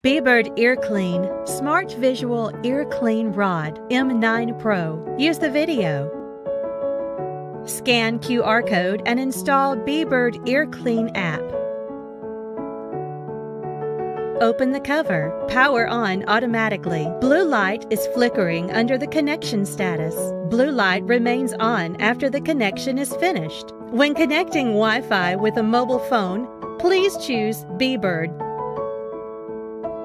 Bebird Ear Clean Smart Visual Ear Clean Rod M9 Pro. Use the video. Scan QR code and install Bebird Ear Clean app. Open the cover. Power on automatically. Blue light is flickering under the connection status. Blue light remains on after the connection is finished. When connecting Wi-Fi with a mobile phone, please choose Bebird.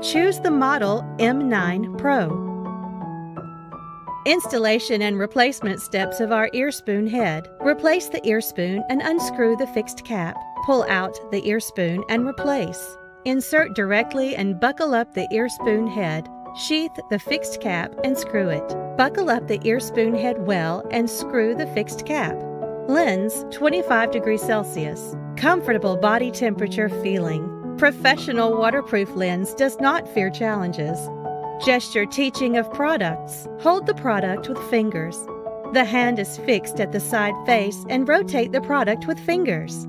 Choose the model M9 Pro. Installation and replacement steps of our ear spoon head. Replace the ear spoon and unscrew the fixed cap. Pull out the ear spoon and replace. Insert directly and buckle up the ear spoon head. Sheath the fixed cap and screw it. Buckle up the ear spoon head well and screw the fixed cap. Lens 25 degrees Celsius. Comfortable body temperature feeling. Professional waterproof lens does not fear challenges. Gesture teaching of products. Hold the product with fingers. The hand is fixed at the side face and rotate the product with fingers.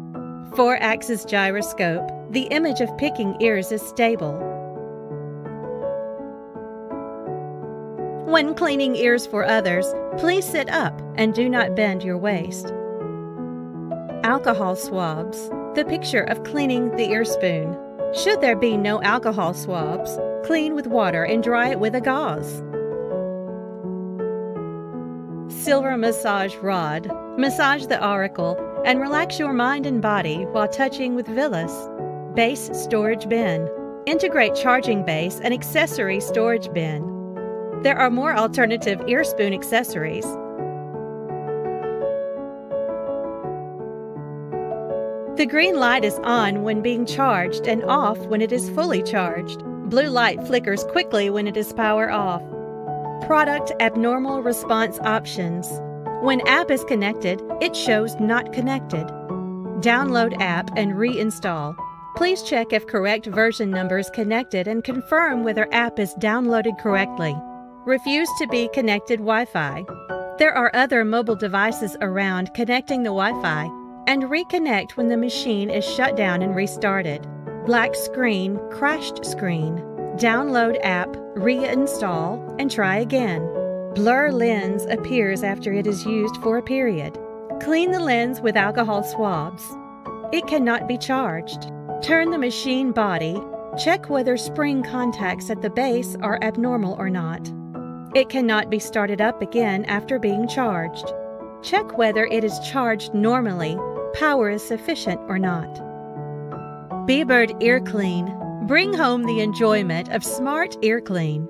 4-axis gyroscope. The image of picking ears is stable. When cleaning ears for others, please sit up and do not bend your waist. Alcohol swabs. The picture of cleaning the ear spoon. Should there be no alcohol swabs, clean with water and dry it with a gauze. Silver massage rod. Massage the auricle and relax your mind and body while touching with Villus. Base storage bin. Integrate charging base and accessory storage bin. There are more alternative ear spoon accessories. The green light is on when being charged and off when it is fully charged. Blue light flickers quickly when it is power off. Product abnormal response options. When app is connected, it shows not connected. Download app and reinstall. Please check if correct version number is connected and confirm whether app is downloaded correctly. Refuse to be connected Wi-Fi. There are other mobile devices around connecting the Wi-Fi, and reconnect when the machine is shut down and restarted. Black screen, crashed screen. Download app, reinstall, and try again. Blur lens appears after it is used for a period. Clean the lens with alcohol swabs. It cannot be charged. Turn the machine body. Check whether spring contacts at the base are abnormal or not. It cannot be started up again after being charged. Check whether it is charged normally, power is sufficient or not. Bebird Ear Clean. Bring home the enjoyment of smart ear clean.